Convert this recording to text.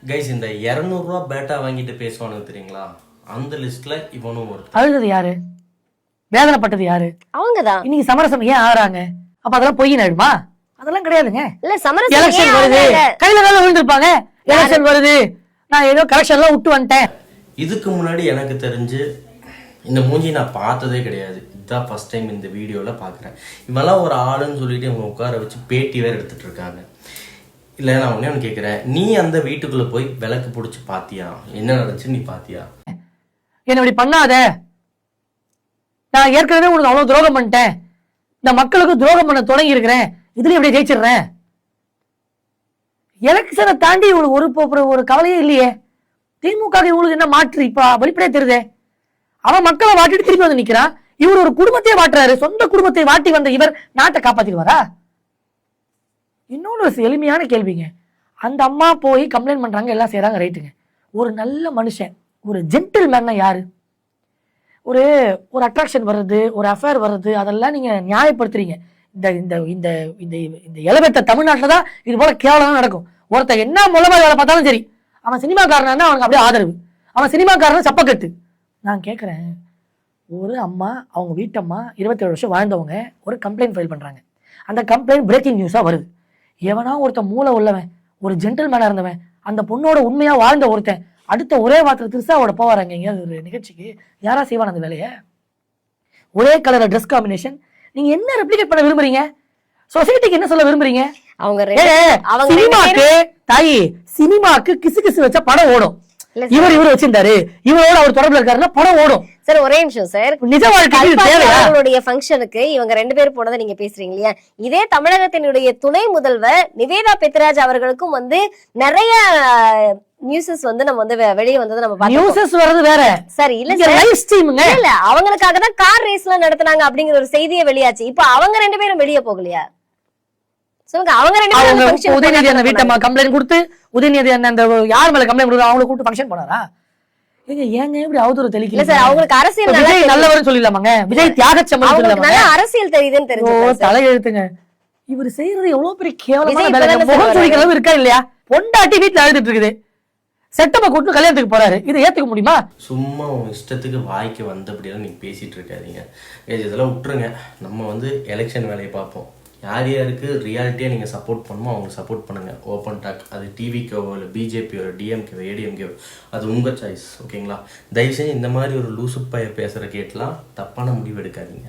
Guys இந்த 200 ரூபா பேட்டா வாங்கிட்டு பேசுவானு தெரியுங்களா, அந்த லிஸ்ட்ல இவனும் ஒரு. அழுது யாரு, வேதனைப்பட்டது யாரு? அவங்கதான். இன்னைக்கு சமரசம் ஏன் ஆறாங்க? அப்ப அதெல்லாம் பொய் ஆயிடுமா? அதெல்லாம் கிடையாதுங்க. இல்ல சமரசம் எலெக்ஷன் வருது, கையில கால விழுந்திருப்பாங்க. எலெக்ஷன் வருது, நான் ஏதோ கரெக்ஷன்லாம் விட்டு வந்துட்டேன். இதுக்கு முன்னாடி எனக்கு தெரிஞ்சு இந்த மூஞ்சி நான் பார்த்ததே கிடையாது. இதுதான் ஃபர்ஸ்ட் டைம் இந்த வீடியோவில் பார்க்குறேன். இவெல்லாம் ஒரு ஆளுன்னு சொல்லிட்டு இவங்க உட்கார வச்சு பேட்டி வேறு எடுத்துட்டு இருக்காங்க. இல்லை நான் ஒன்று கேட்குறேன், நீ அந்த வீட்டுக்குள்ளே போய் விளக்கு பிடிச்சி பார்த்தியா? என்ன நடந்துச்சு நீ பார்த்தியா? என்ன இப்படி பண்ணாத, நான் ஏற்கனவே உனக்கு அவ்வளவு துரோகம் பண்ணிட்டேன், இந்த மக்களுக்கு துரோகம் பண்ண தொடங்கி இருக்கிறேன், இதுலயும் எப்படி ஜெயிச்சிடுறேன்? எலெக்ஷனை தாண்டி இவங்களுக்கு ஒரு கவலையே இல்லையே. திமுக இவங்களுக்கு என்ன மாற்று இப்ப வெளிப்படையே தெரியுதே. அவன் மக்களை வாட்டிட்டு திரும்பி வந்து நிக்கிறான். இவர் ஒரு குடும்பத்தையே வாட்டுறாரு. சொந்த குடும்பத்தை வாட்டி வந்த இவர் நாட்டை காப்பாத்திடுவாரா? இன்னொன்று எளிமையான கேள்விங்க. அந்த அம்மா போய் கம்ப்ளைண்ட் பண்றாங்க, எல்லாம் செய்யறாங்க, ரைட்டுங்க. ஒரு நல்ல மனுஷன், ஒரு ஜென்டில் மேன்னா யாரு? ஒரு ஒரு அட்ராக்ஷன் வர்றது, ஒரு அஃபேர் வர்றது, அதெல்லாம் நீங்க நியாயப்படுத்துறீங்க. இந்த இந்த இந்த இந்த இந்த எலவெட்ட தமிழ்நாட்டில் தான் இது போல கேவலம் நடக்கும். ஒருத்தர் என்ன மூலமா வேலை பார்த்தாலும் சரி, அவன் சினிமாக்காரனா அவனுக்கு அப்படியே ஆதரவு, அவன் சினிமாக்காரன் சப்பக்கட்டு. நான் கேட்குறேன், ஒரு அம்மா, அவங்க வீட்டம்மா 27 வருஷம் வாழ்ந்தவங்க ஒரு கம்ப்ளைண்ட் ஃபைல் பண்றாங்க. அந்த கம்ப்ளைண்ட் பிரேக்கிங் நியூஸா வருது. எவனா ஒருத்தன் மூளை உள்ளவன், ஒரு ஜென்டில்மேனா இருந்தவன், அந்த பொண்ணோட உண்மையா வாழ்ந்த ஒருத்தன் அடுத்த ஒரே வாரத்தில் திருசாவோட போவாராங்க எங்கேயாவது ஒரு நிகழ்ச்சிக்கு, யாரா செய்வான் அந்த வேலையை? ஒரே கலர் ட்ரெஸ் காம்பினேஷன். நீங்க என்ன ரெப்ளிகேட் பண்ண விரும்புறீங்க? சொசைட்டிக்கு என்ன சொல்ல விரும்புறீங்க? சினிமாக்கு தாயி, சினிமாக்கு கிசு கிசு வச்ச படம் ஓடும். இவர் வச்சிருந்தாரு, இவரோட அவர் தொடர்புல இருக்காருன்னா படம் ஓடும். சார் ஒரே நிமிஷம் சார், நிஜ வாழ்க்கையுடைய ஃபங்க்ஷனுக்கு இவங்க 2 பேரும் போனதை நீங்க பேசுறீங்க இல்லையா? இதே தமிழகத்தினுடைய துணை முதல்வர் நிவேதா பெத்ராஜ் அவர்களுக்கும் நிறைய நியூஸஸ் நம்ம வெளியே வந்தது நம்ம பார்த்தோம். நியூஸஸ் வரது வேற. சரி இல்ல சார், லைவ் ஸ்ட்ரீமிங்க. இல்ல அவங்களுக்காக தான் கார் ரேஸ்லாம் நடத்துனாங்க அப்படிங்கிற ஒரு செய்தியே வெளியாச்சு. இப்போ அவங்க 2 பேரும் வெளியே போகலையா? சொல்லுங்க. அவங்க 2 பேரும் உதயநிதி அந்த வீட்டம்மா கம்ப்ளைண்ட் கொடுத்து, உதயநிதி அந்த யார் மேல கம்ப்ளைண்ட் கொடுத்து அவங்களை கூப்பிட்டு ஃபங்க்ஷன் போனாரா? ஏங்க இப்படி அவதூறு தெளிக்கல சார். அவங்களுக்கு அரசியல் விஜய் நல்லவர்னு சொல்லிடலாமாங்க? விஜய் தியாகச்சம்பளம் சொல்லலாமா? அரசியல் தெரியுதுன்னு தெரிஞ்சு தலை எழுத்துங்க. இவர் செய்யறது எவ்வளவு பெரிய கேவலமான வேலை. முகம் சுளிக்கிற அளவு இருக்கா இல்லையா? பொண்டாட்டி வீட்டுல அழுதுட்டு இருக்குது, செட்டப்ப கூட்டு கல்யாணத்துக்கு போறாரு. இதை ஏத்துக்க முடியுமா? சும்மா உங்க இஷ்டத்துக்கு வாய்க்கு வந்தபடியெல்லாம் நீங்க பேசிட்டு இருக்காதீங்க. இதெல்லாம் விட்டுருங்க. நம்ம எலெக்ஷன் வேலையை பார்ப்போம். யார் யாருக்கு ரியாலிட்டியாக நீங்கள் சப்போர்ட் பண்ணுமோ அவங்க சப்போர்ட் பண்ணுங்கள். Open talk. அது டிவிக்கோ இல்லை பிஜேபியோ டிஎம்கேவோ ஏடிஎம்கேவோ அது உங்கள் சாய்ஸ். ஓகேங்களா? தயவுசெய்து இந்த மாதிரி ஒரு லூசுப்பாய பேசுகிற கேட்லாம் தப்பான முடிவு எடுக்காதீங்க.